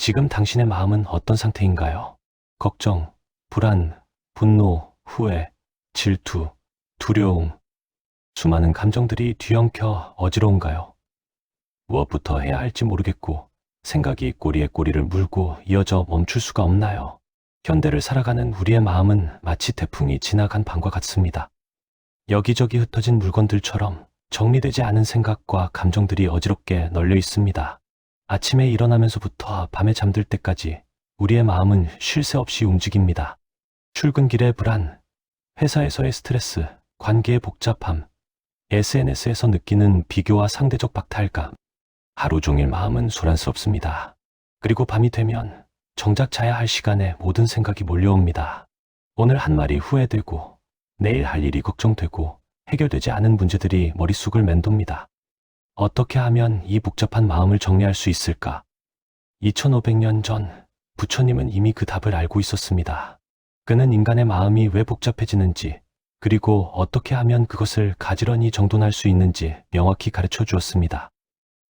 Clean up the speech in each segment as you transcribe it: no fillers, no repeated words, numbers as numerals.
지금 당신의 마음은 어떤 상태인가요? 걱정, 불안, 분노, 후회, 질투, 두려움, 수많은 감정들이 뒤엉켜 어지러운가요? 무엇부터 해야 할지 모르겠고 생각이 꼬리에 꼬리를 물고 이어져 멈출 수가 없나요? 현대를 살아가는 우리의 마음은 마치 태풍이 지나간 밤과 같습니다. 여기저기 흩어진 물건들처럼 정리되지 않은 생각과 감정들이 어지럽게 널려 있습니다. 아침에 일어나면서부터 밤에 잠들 때까지 우리의 마음은 쉴 새 없이 움직입니다. 출근길의 불안, 회사에서의 스트레스, 관계의 복잡함, SNS에서 느끼는 비교와 상대적 박탈감. 하루 종일 마음은 소란스럽습니다. 그리고 밤이 되면 정작 자야 할 시간에 모든 생각이 몰려옵니다. 오늘 한 말이 후회되고 내일 할 일이 걱정되고 해결되지 않은 문제들이 머릿속을 맴돕니다. 어떻게 하면 이 복잡한 마음을 정리할 수 있을까? 2500년 전 부처님은 이미 그 답을 알고 있었습니다. 그는 인간의 마음이 왜 복잡해지는지 그리고 어떻게 하면 그것을 가지런히 정돈할 수 있는지 명확히 가르쳐 주었습니다.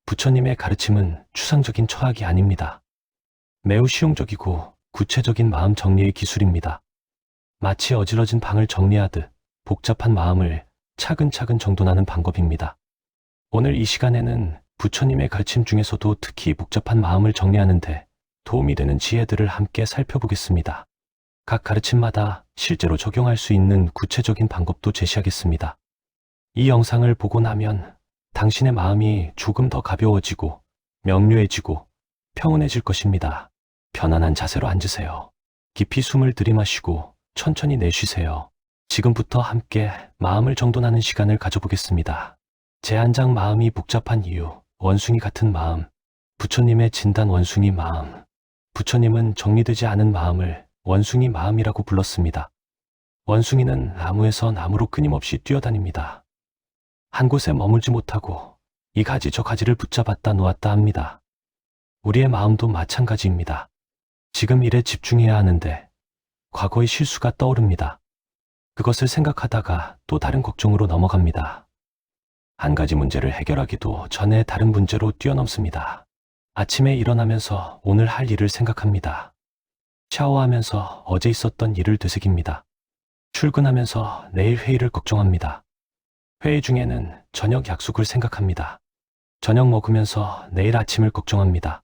부처님의 가르침은 추상적인 철학이 아닙니다. 매우 실용적이고 구체적인 마음 정리의 기술입니다. 마치 어지러진 방을 정리하듯 복잡한 마음을 차근차근 정돈하는 방법입니다. 오늘 이 시간에는 부처님의 가르침 중에서도 특히 복잡한 마음을 정리하는데 도움이 되는 지혜들을 함께 살펴보겠습니다. 각 가르침마다 실제로 적용할 수 있는 구체적인 방법도 제시하겠습니다. 이 영상을 보고 나면 당신의 마음이 조금 더 가벼워지고 명료해지고 평온해질 것입니다. 편안한 자세로 앉으세요. 깊이 숨을 들이마시고 천천히 내쉬세요. 지금부터 함께 마음을 정돈하는 시간을 가져보겠습니다. 제 한 장 마음이 복잡한 이유, 원숭이 같은 마음, 부처님의 진단 원숭이 마음. 부처님은 정리되지 않은 마음을 원숭이 마음이라고 불렀습니다. 원숭이는 나무에서 나무로 끊임없이 뛰어다닙니다. 한 곳에 머물지 못하고 이 가지 저 가지를 붙잡았다 놓았다 합니다. 우리의 마음도 마찬가지입니다. 지금 일에 집중해야 하는데 과거의 실수가 떠오릅니다. 그것을 생각하다가 또 다른 걱정으로 넘어갑니다. 한 가지 문제를 해결하기도 전에 다른 문제로 뛰어넘습니다. 아침에 일어나면서 오늘 할 일을 생각합니다. 샤워하면서 어제 있었던 일을 되새깁니다. 출근하면서 내일 회의를 걱정합니다. 회의 중에는 저녁 약속을 생각합니다. 저녁 먹으면서 내일 아침을 걱정합니다.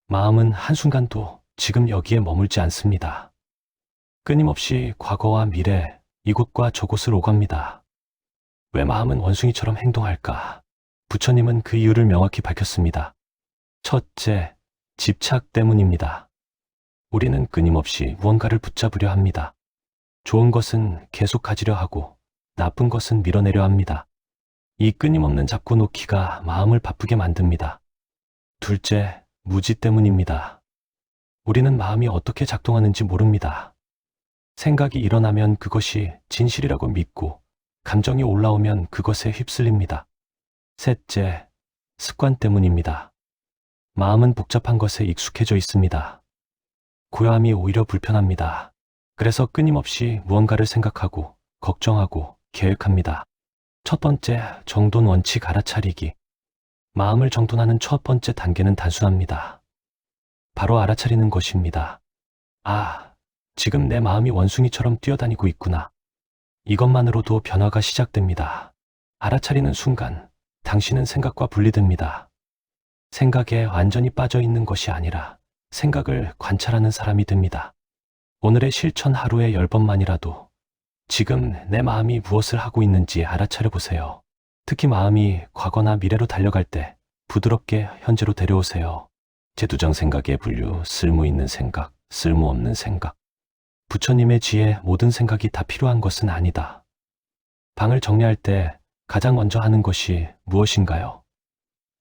마음은 한순간도 지금 여기에 머물지 않습니다. 끊임없이 과거와 미래, 이곳과 저곳을 오갑니다. 왜 마음은 원숭이처럼 행동할까? 부처님은 그 이유를 명확히 밝혔습니다. 첫째, 집착 때문입니다. 우리는 끊임없이 무언가를 붙잡으려 합니다. 좋은 것은 계속 가지려 하고 나쁜 것은 밀어내려 합니다. 이 끊임없는 잡고 놓기가 마음을 바쁘게 만듭니다. 둘째, 무지 때문입니다. 우리는 마음이 어떻게 작동하는지 모릅니다. 생각이 일어나면 그것이 진실이라고 믿고 감정이 올라오면 그것에 휩쓸립니다. 셋째, 습관 때문입니다. 마음은 복잡한 것에 익숙해져 있습니다. 고요함이 오히려 불편합니다. 그래서 끊임없이 무언가를 생각하고 걱정하고 계획합니다. 첫 번째, 정돈 원칙 알아차리기. 마음을 정돈하는 첫 번째 단계는 단순합니다. 바로 알아차리는 것입니다. 아, 지금 내 마음이 원숭이처럼 뛰어다니고 있구나. 이것만으로도 변화가 시작됩니다. 알아차리는 순간 당신은 생각과 분리됩니다. 생각에 완전히 빠져 있는 것이 아니라 생각을 관찰하는 사람이 됩니다. 오늘의 실천 하루에 10번만이라도 지금 내 마음이 무엇을 하고 있는지 알아차려 보세요. 특히 마음이 과거나 미래로 달려갈 때 부드럽게 현재로 데려오세요. 재두정 생각의 분류, 쓸모있는 생각, 쓸모없는 생각. 부처님의 지혜, 모든 생각이 다 필요한 것은 아니다. 방을 정리할 때 가장 먼저 하는 것이 무엇인가요?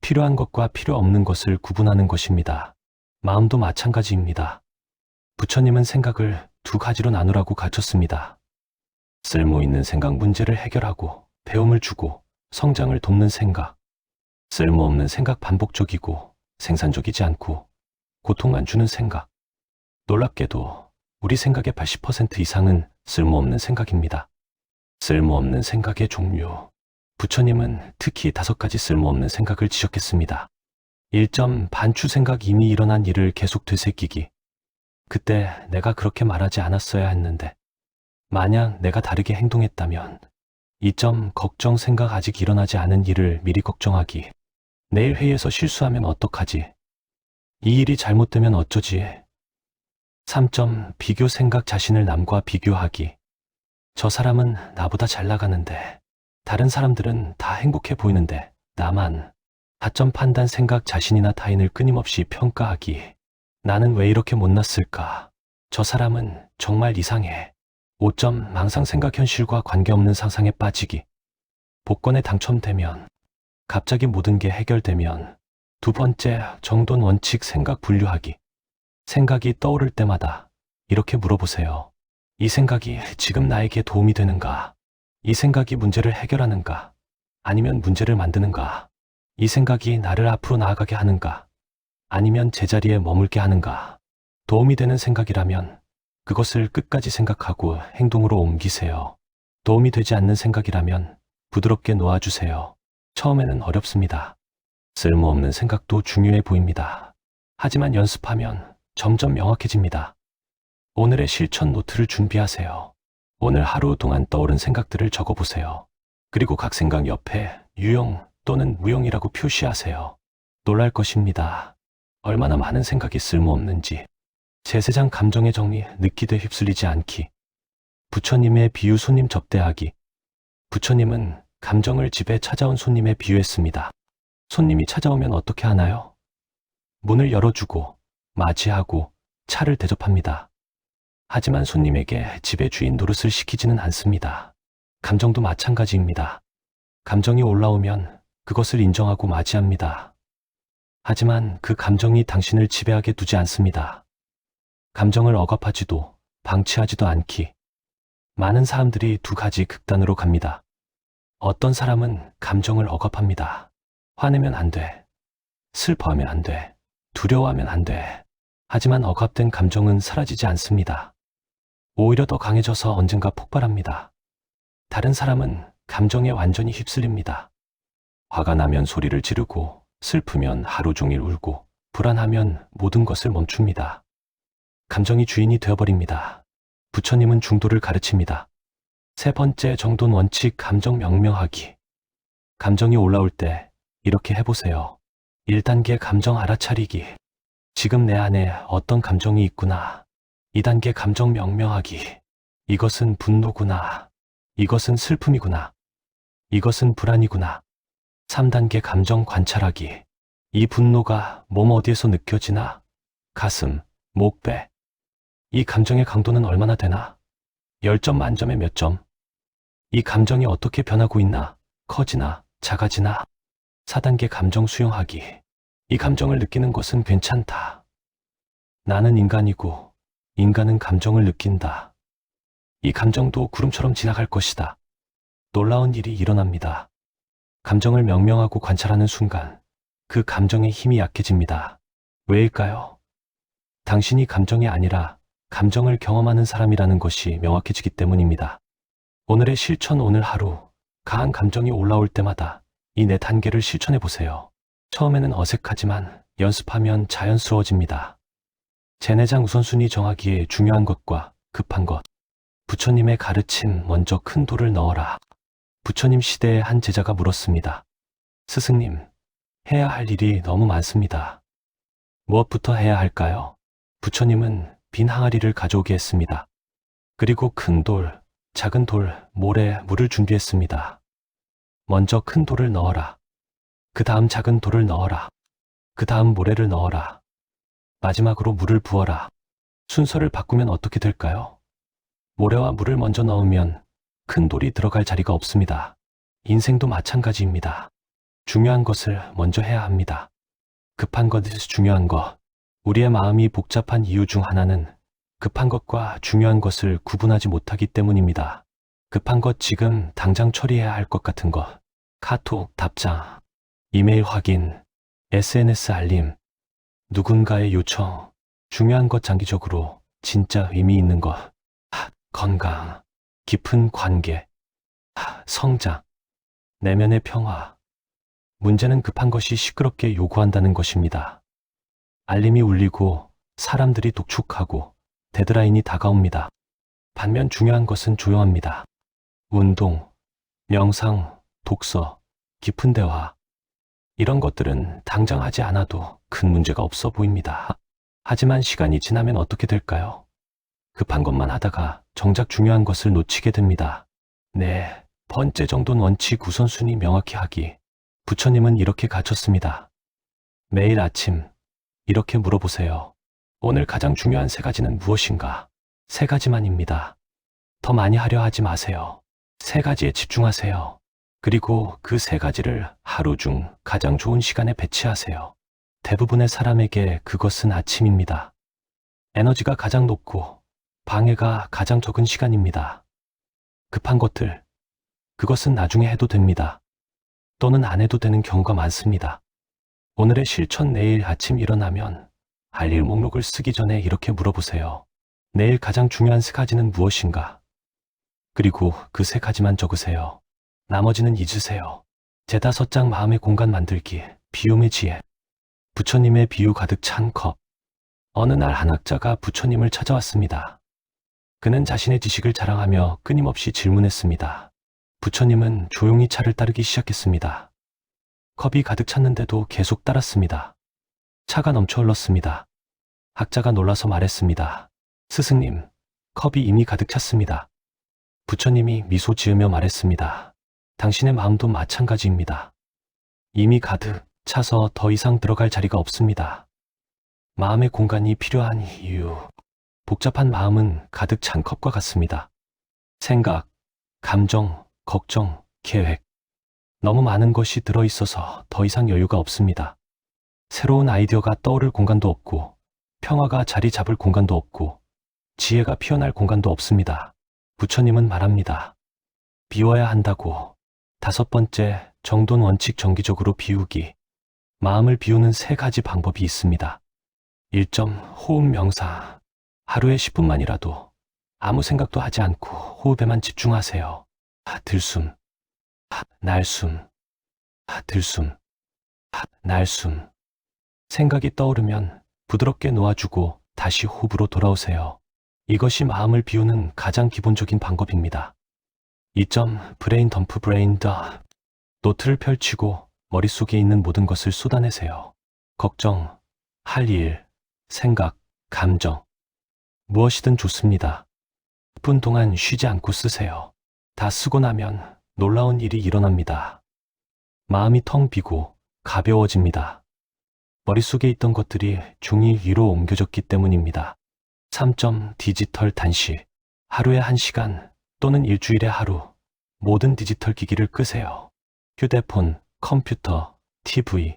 필요한 것과 필요 없는 것을 구분하는 것입니다. 마음도 마찬가지입니다. 부처님은 생각을 두 가지로 나누라고 가르쳤습니다. 쓸모있는 생각, 문제를 해결하고 배움을 주고 성장을 돕는 생각. 쓸모없는 생각, 반복적이고 생산적이지 않고 고통만 주는 생각. 놀랍게도 우리 생각의 80% 이상은 쓸모없는 생각입니다. 쓸모없는 생각의 종류. 부처님은 특히 5가지 쓸모없는 생각을 지적했습니다. 1점 반추 생각 이미 일어난 일을 계속 되새기기. 그때 내가 그렇게 말하지 않았어야 했는데. 만약 내가 다르게 행동했다면. 2점 걱정 생각 아직 일어나지 않은 일을 미리 걱정하기. 내일 회의에서 실수하면 어떡하지? 이 일이 잘못되면 어쩌지? 3점 비교 생각 자신을 남과 비교하기. 저 사람은 나보다 잘 나가는데, 다른 사람들은 다 행복해 보이는데, 나만. 4점 판단 생각 자신이나 타인을 끊임없이 평가하기. 나는 왜 이렇게 못났을까? 저 사람은 정말 이상해. 5점 망상 생각 현실과 관계없는 상상에 빠지기. 복권에 당첨되면, 갑자기 모든 게 해결되면. 2번째 정돈 원칙 생각 분류하기. 생각이 떠오를 때마다 이렇게 물어보세요. 이 생각이 지금 나에게 도움이 되는가? 이 생각이 문제를 해결하는가? 아니면 문제를 만드는가? 이 생각이 나를 앞으로 나아가게 하는가? 아니면 제자리에 머물게 하는가? 도움이 되는 생각이라면 그것을 끝까지 생각하고 행동으로 옮기세요. 도움이 되지 않는 생각이라면 부드럽게 놓아주세요. 처음에는 어렵습니다. 쓸모없는 생각도 중요해 보입니다. 하지만 연습하면 점점 명확해집니다. 오늘의 실천 노트를 준비하세요. 오늘 하루 동안 떠오른 생각들을 적어보세요. 그리고 각 생각 옆에 유용 또는 무용이라고 표시하세요. 놀랄 것입니다. 얼마나 많은 생각이 쓸모없는지. 제세장 감정의 정리, 느끼되 휩쓸리지 않기. 부처님의 비유 손님 접대하기. 부처님은 감정을 집에 찾아온 손님에 비유했습니다. 손님이 찾아오면 어떻게 하나요? 문을 열어주고 맞이하고 차를 대접합니다. 하지만 손님에게 집의 주인 노릇을 시키지는 않습니다. 감정도 마찬가지입니다. 감정이 올라오면 그것을 인정하고 맞이합니다. 하지만 그 감정이 당신을 지배하게 두지 않습니다. 감정을 억압하지도 방치하지도 않기. 많은 사람들이 두 가지 극단으로 갑니다. 어떤 사람은 감정을 억압합니다. 화내면 안 돼. 슬퍼하면 안 돼. 두려워하면 안 돼. 하지만 억압된 감정은 사라지지 않습니다. 오히려 더 강해져서 언젠가 폭발합니다. 다른 사람은 감정에 완전히 휩쓸립니다. 화가 나면 소리를 지르고, 슬프면 하루 종일 울고, 불안하면 모든 것을 멈춥니다. 감정이 주인이 되어버립니다. 부처님은 중도를 가르칩니다. 3번째 정돈 원칙 감정 명명하기. 감정이 올라올 때 이렇게 해보세요. 1단계 감정 알아차리기. 지금 내 안에 어떤 감정이 있구나. 2단계 감정 명명하기. 이것은 분노구나. 이것은 슬픔이구나. 이것은 불안이구나. 3단계 감정 관찰하기. 이 분노가 몸 어디에서 느껴지나? 가슴, 목, 배. 이 감정의 강도는 얼마나 되나? 10점 만점에 몇 점? 이 감정이 어떻게 변하고 있나? 커지나? 작아지나? 4단계 감정 수용하기. 이 감정을 느끼는 것은 괜찮다. 나는 인간이고 인간은 감정을 느낀다. 이 감정도 구름처럼 지나갈 것이다. 놀라운 일이 일어납니다. 감정을 명명하고 관찰하는 순간 그 감정의 힘이 약해집니다. 왜일까요? 당신이 감정이 아니라 감정을 경험하는 사람이라는 것이 명확해지기 때문입니다. 오늘의 실천. 오늘 하루 강한 감정이 올라올 때마다 이 4단계를 실천해 보세요. 처음에는 어색하지만 연습하면 자연스러워집니다. 제내장 우선순위 정하기에 중요한 것과 급한 것. 부처님의 가르침. 먼저 큰 돌을 넣어라. 부처님 시대의 한 제자가 물었습니다. 스승님, 해야 할 일이 너무 많습니다. 무엇부터 해야 할까요? 부처님은 빈 항아리를 가져오게 했습니다. 그리고 큰 돌, 작은 돌, 모래, 물을 준비했습니다. 먼저 큰 돌을 넣어라. 그 다음 작은 돌을 넣어라. 그 다음 모래를 넣어라. 마지막으로 물을 부어라. 순서를 바꾸면 어떻게 될까요? 모래와 물을 먼저 넣으면 큰 돌이 들어갈 자리가 없습니다. 인생도 마찬가지입니다. 중요한 것을 먼저 해야 합니다. 급한 것에서 중요한 것. 우리의 마음이 복잡한 이유 중 하나는 급한 것과 중요한 것을 구분하지 못하기 때문입니다. 급한 것, 지금 당장 처리해야 할 것 같은 것. 카톡 답장, 이메일 확인, SNS 알림, 누군가의 요청. 중요한 것, 장기적으로 진짜 의미 있는 것. 건강, 깊은 관계, 성장, 내면의 평화. 문제는 급한 것이 시끄럽게 요구한다는 것입니다. 알림이 울리고 사람들이 독촉하고 데드라인이 다가옵니다. 반면 중요한 것은 조용합니다. 운동, 명상, 독서, 깊은 대화. 이런 것들은 당장 하지 않아도 큰 문제가 없어 보입니다. 하지만 시간이 지나면 어떻게 될까요? 급한 것만 하다가 정작 중요한 것을 놓치게 됩니다. 네, 번째 정도는 원칙 우선순위 명확히 하기. 부처님은 이렇게 가르쳤습니다. 매일 아침 이렇게 물어보세요. 오늘 가장 중요한 세 가지는 무엇인가? 세 가지만입니다. 더 많이 하려 하지 마세요. 세 가지에 집중하세요. 그리고 그 세 가지를 하루 중 가장 좋은 시간에 배치하세요. 대부분의 사람에게 그것은 아침입니다. 에너지가 가장 높고 방해가 가장 적은 시간입니다. 급한 것들, 그것은 나중에 해도 됩니다. 또는 안 해도 되는 경우가 많습니다. 오늘의 실천 내일 아침 일어나면 할 일 목록을 쓰기 전에 이렇게 물어보세요. 내일 가장 중요한 세 가지는 무엇인가? 그리고 그 세 가지만 적으세요. 나머지는 잊으세요. 제5장 마음의 공간 만들기, 비움의 지혜. 부처님의 비유 가득 찬 컵. 어느 날 한 학자가 부처님을 찾아왔습니다. 그는 자신의 지식을 자랑하며 끊임없이 질문했습니다. 부처님은 조용히 차를 따르기 시작했습니다. 컵이 가득 찼는데도 계속 따랐습니다. 차가 넘쳐 흘렀습니다. 학자가 놀라서 말했습니다. 스승님, 컵이 이미 가득 찼습니다. 부처님이 미소 지으며 말했습니다. 당신의 마음도 마찬가지입니다. 이미 가득 차서 더 이상 들어갈 자리가 없습니다. 마음의 공간이 필요한 이유. 복잡한 마음은 가득 찬 컵과 같습니다. 생각, 감정, 걱정, 계획. 너무 많은 것이 들어있어서 더 이상 여유가 없습니다. 새로운 아이디어가 떠오를 공간도 없고, 평화가 자리 잡을 공간도 없고, 지혜가 피어날 공간도 없습니다. 부처님은 말합니다. 비워야 한다고. 5번째, 정돈 원칙 정기적으로 비우기. 마음을 비우는 3가지 방법이 있습니다. 1점, 호흡 명상. 하루에 10분만이라도 아무 생각도 하지 않고 호흡에만 집중하세요. 들숨, 날숨, 들숨, 날숨. 생각이 떠오르면 부드럽게 놓아주고 다시 호흡으로 돌아오세요. 이것이 마음을 비우는 가장 기본적인 방법입니다. 2점, 브레인 덤프 브레인 더. 노트를 펼치고 머릿속에 있는 모든 것을 쏟아내세요. 걱정, 할 일, 생각, 감정. 무엇이든 좋습니다. 10분 동안 쉬지 않고 쓰세요. 다 쓰고 나면 놀라운 일이 일어납니다. 마음이 텅 비고 가벼워집니다. 머릿속에 있던 것들이 종이 위로 옮겨졌기 때문입니다. 3점, 디지털 단시. 하루에 1시간 또는 일주일에 하루 모든 디지털 기기를 끄세요. 휴대폰, 컴퓨터, TV.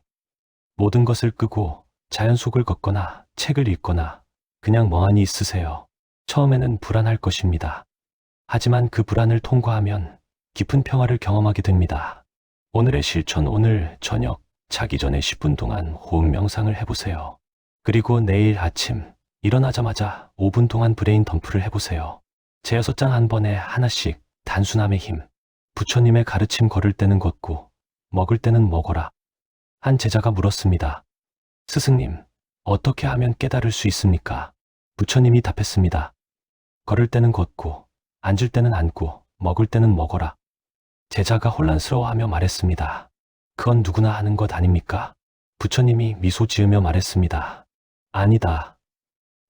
모든 것을 끄고 자연 속을 걷거나 책을 읽거나 그냥 멍하니 있으세요. 처음에는 불안할 것입니다. 하지만 그 불안을 통과하면 깊은 평화를 경험하게 됩니다. 오늘의 실천, 오늘 저녁 자기 전에 10분 동안 호흡 명상을 해보세요. 그리고 내일 아침 일어나자마자 5분 동안 브레인 덤프를 해보세요. 제6장 한 번에 하나씩. 단순함의 힘. 부처님의 가르침 걸을 때는 걷고 먹을 때는 먹어라. 한 제자가 물었습니다. 스승님, 어떻게 하면 깨달을 수 있습니까? 부처님이 답했습니다. 걸을 때는 걷고 앉을 때는 앉고 먹을 때는 먹어라. 제자가 혼란스러워하며 말했습니다. 그건 누구나 하는 것 아닙니까? 부처님이 미소 지으며 말했습니다. 아니다.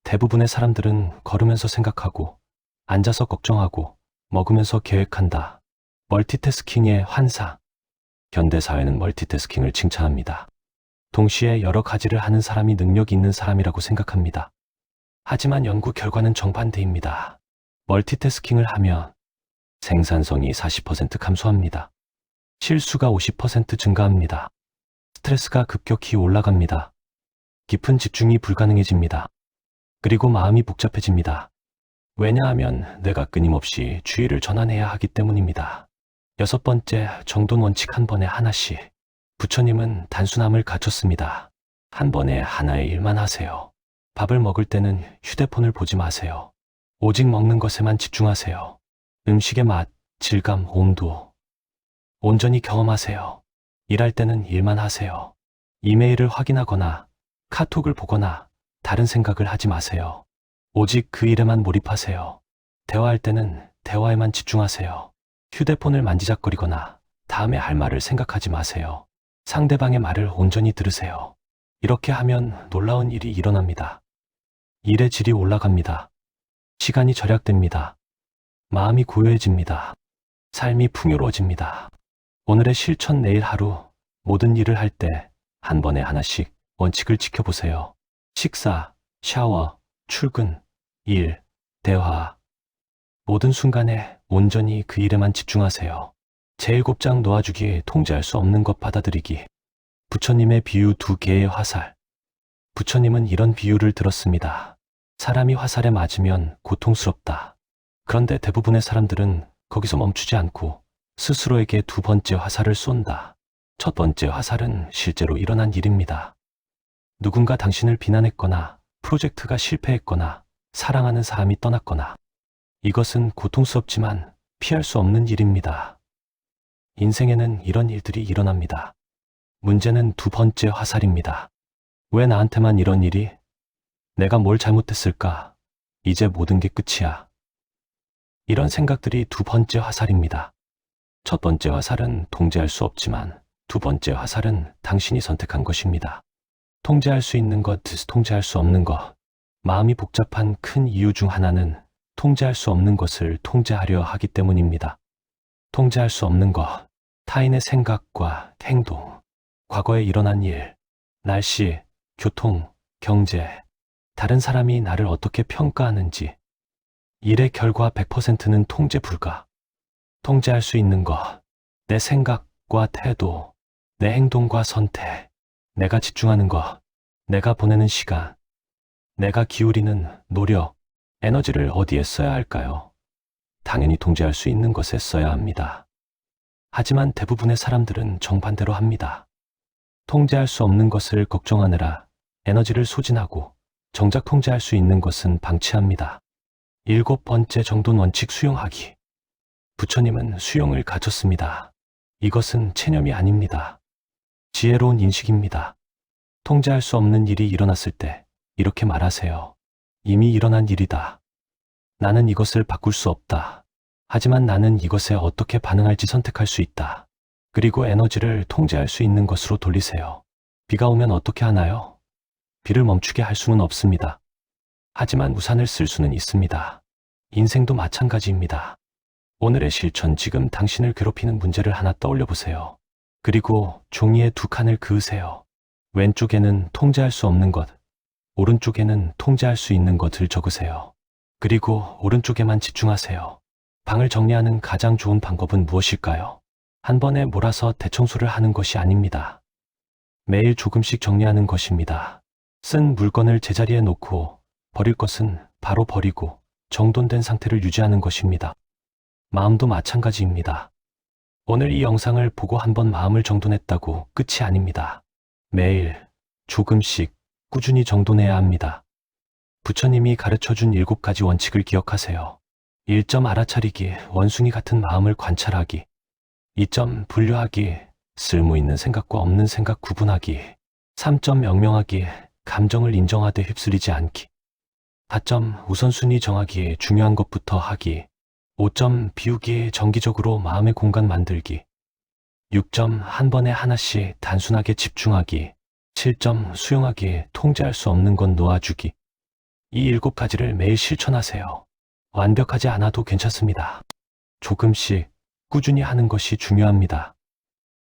대부분의 사람들은 걸으면서 생각하고 앉아서 걱정하고 먹으면서 계획한다. 멀티태스킹의 환상. 현대사회는 멀티태스킹을 칭찬합니다. 동시에 여러 가지를 하는 사람이 능력 있는 사람이라고 생각합니다. 하지만 연구 결과는 정반대입니다. 멀티태스킹을 하면 생산성이 40% 감소합니다. 실수가 50% 증가합니다. 스트레스가 급격히 올라갑니다. 깊은 집중이 불가능해집니다. 그리고 마음이 복잡해집니다. 왜냐하면 내가 끊임없이 주의를 전환해야 하기 때문입니다. 6번째, 정돈 원칙 한 번에 하나씩. 부처님은 단순함을 갖췄습니다. 한 번에 하나의 일만 하세요. 밥을 먹을 때는 휴대폰을 보지 마세요. 오직 먹는 것에만 집중하세요. 음식의 맛, 질감, 온도. 온전히 경험하세요. 일할 때는 일만 하세요. 이메일을 확인하거나 카톡을 보거나 다른 생각을 하지 마세요. 오직 그 일에만 몰입하세요. 대화할 때는 대화에만 집중하세요. 휴대폰을 만지작거리거나 다음에 할 말을 생각하지 마세요. 상대방의 말을 온전히 들으세요. 이렇게 하면 놀라운 일이 일어납니다. 일의 질이 올라갑니다. 시간이 절약됩니다. 마음이 고요해집니다. 삶이 풍요로워집니다. 오늘의 실천 내일 하루 모든 일을 할 때 한 번에 하나씩 원칙을 지켜보세요. 식사, 샤워, 출근, 일, 대화. 모든 순간에 온전히 그 일에만 집중하세요. 제7장 놓아주기, 통제할 수 없는 것 받아들이기. 부처님의 비유 2개의 화살. 부처님은 이런 비유를 들었습니다. 사람이 화살에 맞으면 고통스럽다. 그런데 대부분의 사람들은 거기서 멈추지 않고 스스로에게 두 번째 화살을 쏜다. 첫 번째 화살은 실제로 일어난 일입니다. 누군가 당신을 비난했거나 프로젝트가 실패했거나 사랑하는 사람이 떠났거나. 이것은 고통스럽지만 피할 수 없는 일입니다. 인생에는 이런 일들이 일어납니다. 문제는 두 번째 화살입니다. 왜 나한테만 이런 일이? 내가 뭘 잘못했을까? 이제 모든 게 끝이야. 이런 생각들이 두 번째 화살입니다. 첫 번째 화살은 통제할 수 없지만 두 번째 화살은 당신이 선택한 것입니다. 통제할 수 있는 것, 통제할 수 없는 것. 마음이 복잡한 큰 이유 중 하나는 통제할 수 없는 것을 통제하려 하기 때문입니다. 통제할 수 없는 것, 타인의 생각과 행동, 과거에 일어난 일, 날씨, 교통, 경제, 다른 사람이 나를 어떻게 평가하는지. 일의 결과 100%는 통제 불가. 통제할 수 있는 것, 내 생각과 태도, 내 행동과 선택, 내가 집중하는 것, 내가 보내는 시간, 내가 기울이는 노력, 에너지를 어디에 써야 할까요? 당연히 통제할 수 있는 것에 써야 합니다. 하지만 대부분의 사람들은 정반대로 합니다. 통제할 수 없는 것을 걱정하느라 에너지를 소진하고 정작 통제할 수 있는 것은 방치합니다. 7번째 정돈 원칙 수용하기. 부처님은 수용을 가르쳤습니다. 이것은 체념이 아닙니다. 지혜로운 인식입니다. 통제할 수 없는 일이 일어났을 때 이렇게 말하세요. 이미 일어난 일이다. 나는 이것을 바꿀 수 없다. 하지만 나는 이것에 어떻게 반응할지 선택할 수 있다. 그리고 에너지를 통제할 수 있는 것으로 돌리세요. 비가 오면 어떻게 하나요? 비를 멈추게 할 수는 없습니다. 하지만 우산을 쓸 수는 있습니다. 인생도 마찬가지입니다. 오늘의 실천, 지금 당신을 괴롭히는 문제를 하나 떠올려 보세요. 그리고 종이에 2칸을 그으세요. 왼쪽에는 통제할 수 없는 것, 오른쪽에는 통제할 수 있는 것을 적으세요. 그리고 오른쪽에만 집중하세요. 방을 정리하는 가장 좋은 방법은 무엇일까요? 한 번에 몰아서 대청소를 하는 것이 아닙니다. 매일 조금씩 정리하는 것입니다. 쓴 물건을 제자리에 놓고 버릴 것은 바로 버리고 정돈된 상태를 유지하는 것입니다. 마음도 마찬가지입니다. 오늘 이 영상을 보고 한번 마음을 정돈했다고 끝이 아닙니다. 매일 조금씩 꾸준히 정돈해야 합니다. 부처님이 가르쳐준 7가지 원칙을 기억하세요. 1점 알아차리기, 원숭이 같은 마음을 관찰하기. 2점 분류하기, 쓸모 있는 생각과 없는 생각 구분하기. 3점 명명하기, 감정을 인정하되 휩쓸리지 않기. 4점 우선순위 정하기, 중요한 것부터 하기. 5점 비우기, 정기적으로 마음의 공간 만들기. 6점 한 번에 하나씩 단순하게 집중하기. 7점 수용하기, 통제할 수 없는 건 놓아주기. 이 7가지를 매일 실천하세요. 완벽하지 않아도 괜찮습니다. 조금씩 꾸준히 하는 것이 중요합니다.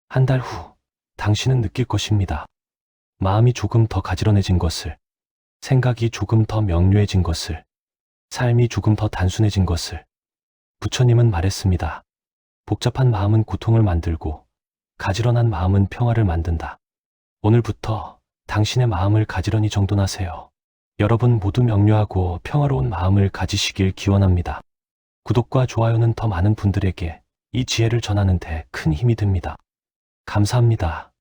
한 달 후 당신은 느낄 것입니다. 마음이 조금 더 가지런해진 것을, 생각이 조금 더 명료해진 것을, 삶이 조금 더 단순해진 것을. 부처님은 말했습니다. 복잡한 마음은 고통을 만들고 가지런한 마음은 평화를 만든다. 오늘부터 당신의 마음을 가지런히 정돈하세요. 여러분 모두 명료하고 평화로운 마음을 가지시길 기원합니다. 구독과 좋아요는 더 많은 분들에게 이 지혜를 전하는 데 큰 힘이 됩니다. 감사합니다.